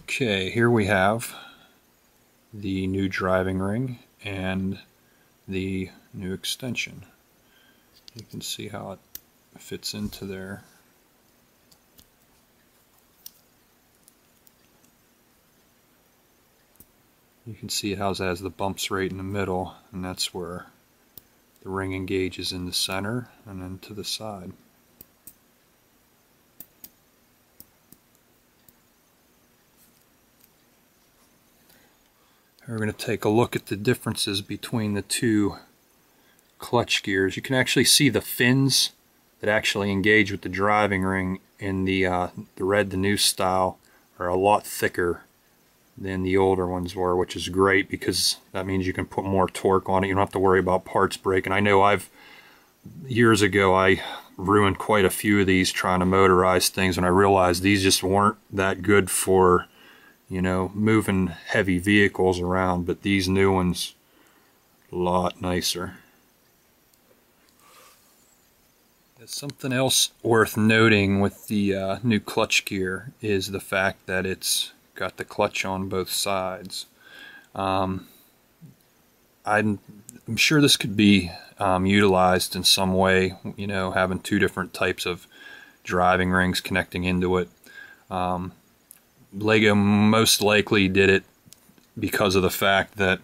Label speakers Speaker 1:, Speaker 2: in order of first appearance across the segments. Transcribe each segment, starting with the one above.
Speaker 1: Okay, here we have the new driving ring and the new extension. You can see how it fits into there. You can see it has the bumps right in the middle, and that's where the ring engages in the center and then to the side. We're going to take a look at the differences between the two clutch gears. You can actually see the fins that actually engage with the driving ring in the red, the new style, are a lot thicker than the older ones were, which is great because that means you can put more torque on it. You don't have to worry about parts breaking. I know years ago I ruined quite a few of these trying to motorize things, and I realized these just weren't that good for, you know, moving heavy vehicles around, but these new ones, a lot nicer. Something else worth noting with the new clutch gear is the fact that it's got the clutch on both sides. I'm sure this could be utilized in some way, you know, having two different types of driving rings connecting into it. Lego most likely did it because of the fact that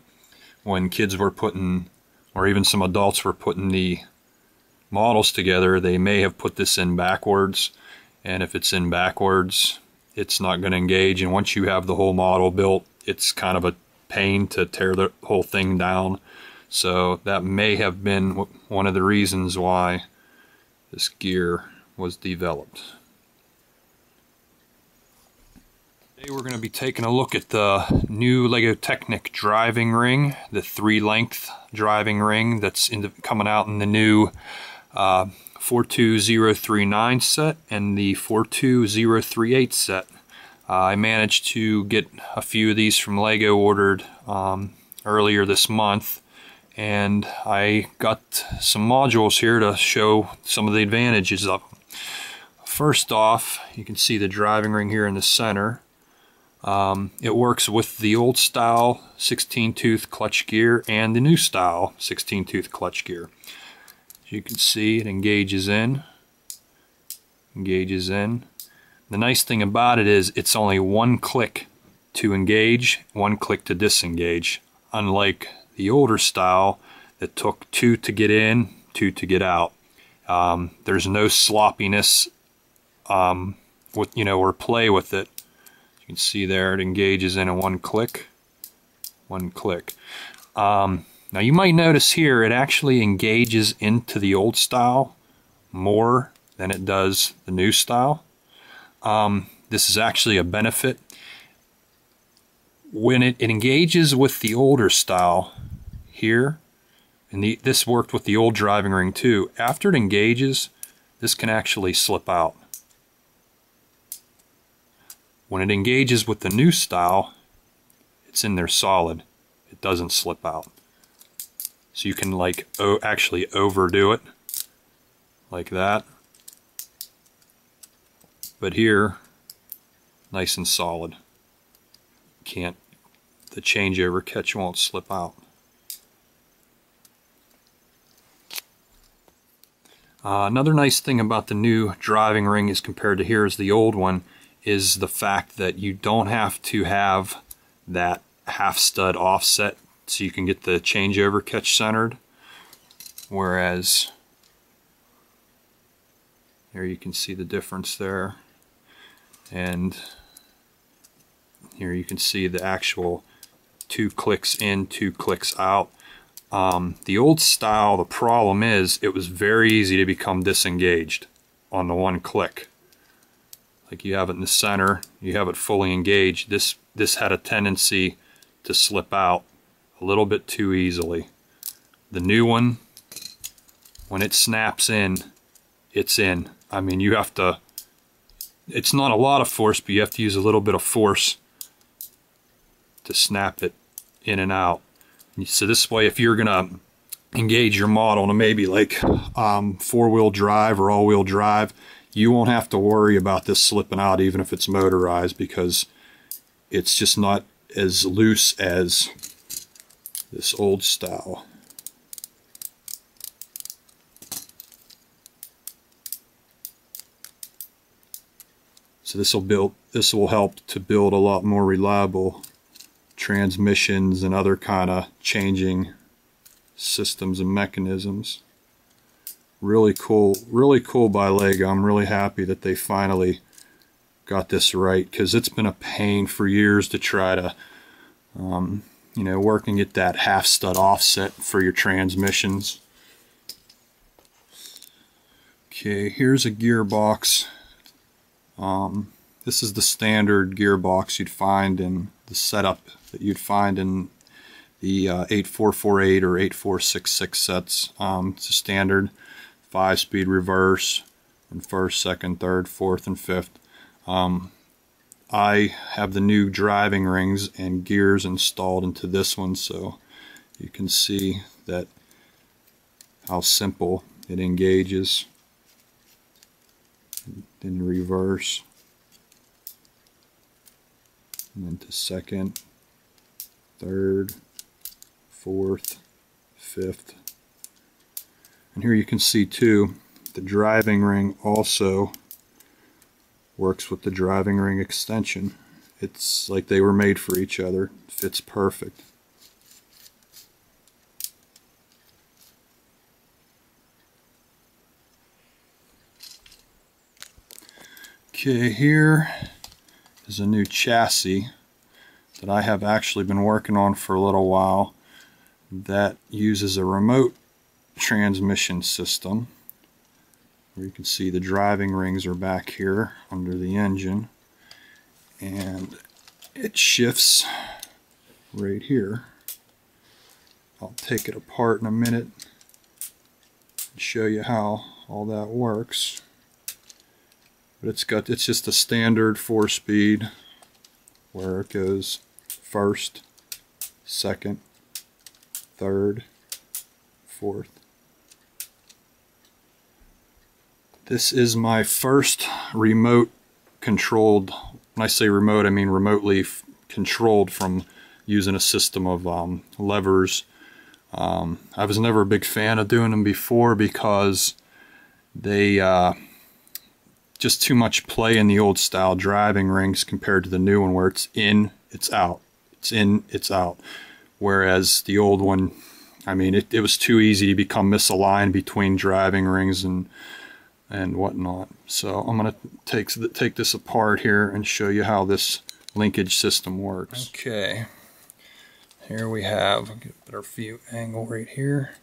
Speaker 1: when kids were putting, or even some adults were putting the models together, they may have put this in backwards, and if it's in backwards, it's not going to engage, and once you have the whole model built, it's kind of a pain to tear the whole thing down. So that may have been one of the reasons why this gear was developed. Today we're going to be taking a look at the new Lego Technic driving ring, the 3-length driving ring that's coming out in the new 42039 set and the 42038 set. I managed to get a few of these from Lego ordered earlier this month, and I got some modules here to show some of the advantages of them. First off, you can see the driving ring here in the center. It works with the old style 16-tooth clutch gear and the new style 16-tooth clutch gear. As you can see, it engages in. The nice thing about it is it's only one click to engage, one click to disengage, unlike the older style that took 2 to get in, 2 to get out. There's no sloppiness with, you know, or play with it. You can see there it engages in one click, one click. Now you might notice here it actually engages into the old style more than it does the new style. This is actually a benefit. When it engages with the older style here, and this worked with the old driving ring too, after it engages, this can actually slip out. When it engages with the new style, it's in there solid. It doesn't slip out. So you can like actually overdo it like that. But here, nice and solid. The changeover catch won't slip out. Another nice thing about the new driving ring as compared to here is the old one is the fact that you don't have to have that half stud offset so you can get the changeover catch centered, whereas there you can see the difference there, and here you can see the actual 2 clicks in, 2 clicks out. The old style, the problem is it was very easy to become disengaged on the one click. Like you have it in the center, you have it fully engaged. This had a tendency to slip out a little bit too easily. The new one, when it snaps in, it's in. I mean, you have to, it's not a lot of force, but you have to use a little bit of force to snap it in and out. So this way, if you're gonna engage your model to maybe like 4-wheel drive or all-wheel drive, you won't have to worry about this slipping out even if it's motorized, because it's just not as loose as this old style. So this will help to build a lot more reliable transmissions and other kind of changing systems and mechanisms. Really cool by Lego. I'm really happy that they finally got this right, because it's been a pain for years to try to you know, work and get that half stud offset for your transmissions. Okay, here's a gearbox. This is the standard gearbox you'd find in the setup that you'd find in the 8448 or 8466 sets. It's a standard 5-speed reverse and first, second, third, fourth, and fifth. I have the new driving rings and gears installed into this one, so you can see that how simple it engages in reverse, and then to second, third, fourth, fifth. And here you can see too, the driving ring also works with the driving ring extension. It's like they were made for each other. It fits perfect. Okay, here is a new chassis that I have actually been working on for a little while that uses a remote transmission system, where you can see the driving rings are back here under the engine, and it shifts right here. I'll take it apart in a minute and show you how all that works. But it's just a standard 4-speed where it goes first, second, third, fourth. This is my first remote controlled, when I say remote I mean remotely controlled from using a system of levers. I was never a big fan of doing them before because they just too much play in the old style driving rings compared to the new one, where it's in, it's out, it's in, it's out. Whereas the old one, I mean, it was too easy to become misaligned between driving rings and whatnot. So I'm going to take this apart here and show you how this linkage system works. Okay, here we have, I'll get a better view angle right here.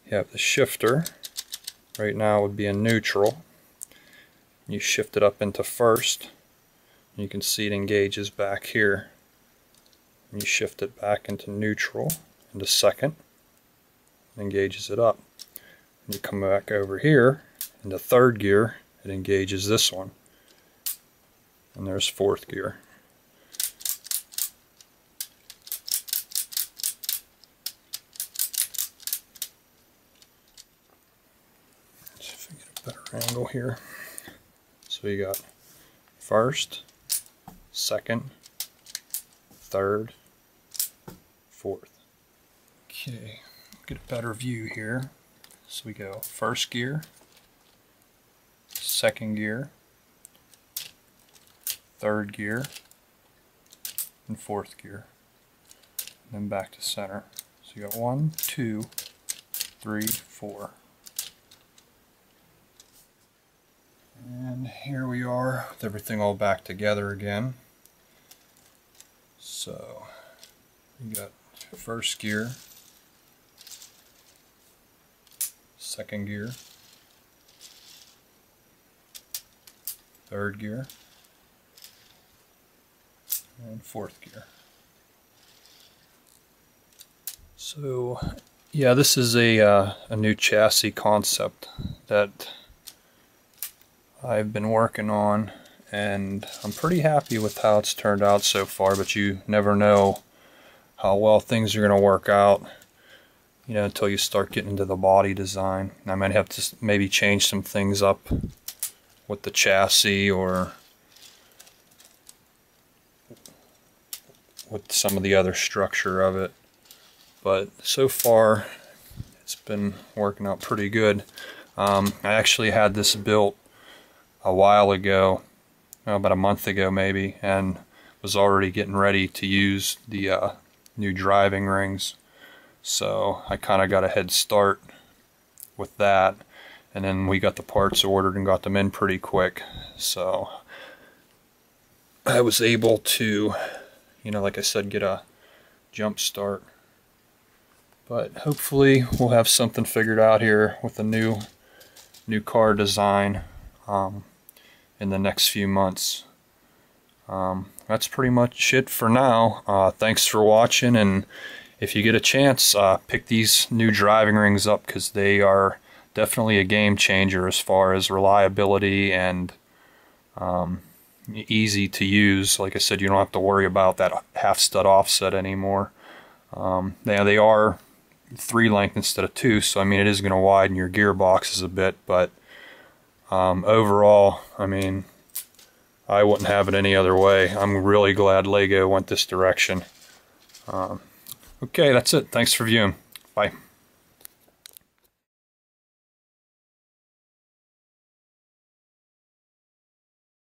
Speaker 1: You have the shifter. Right now it would be in neutral. You shift it up into first. You can see it engages back here. And you shift it back into neutral, into second. It engages it up. And you come back over here into third gear, it engages this one. And there's fourth gear. Let's see if I get a better angle here. So you got first, second, third, fourth. Okay, get a better view here. So we go first gear, second gear, third gear, and fourth gear. And then back to center. So you got 1, 2, 3, 4. And here we are with everything all back together again. So you got first gear, second gear, third gear, and fourth gear. So yeah, this is a new chassis concept that I've been working on, and I'm pretty happy with how it's turned out so far, but you never know how well things are going to work out, you know, until you start getting into the body design. I might have to maybe change some things up with the chassis, or with some of the other structure of it. But so far it's been working out pretty good. I actually had this built a while ago, about a month ago maybe, and was already getting ready to use the new driving rings. So I kind of got a head start with that, and then we got the parts ordered and got them in pretty quick. So I was able to, like I said, get a jump start. But hopefully we'll have something figured out here with the new car design in the next few months. That's pretty much it for now. Thanks for watching, and if you get a chance, pick these new driving rings up, because they are definitely a game changer as far as reliability and easy to use. Like I said, you don't have to worry about that half stud offset anymore. They are 3 length instead of 2, so I mean it is going to widen your gearboxes a bit, but overall, I mean, I wouldn't have it any other way. I'm really glad Lego went this direction. Okay, that's it. Thanks for viewing. Bye.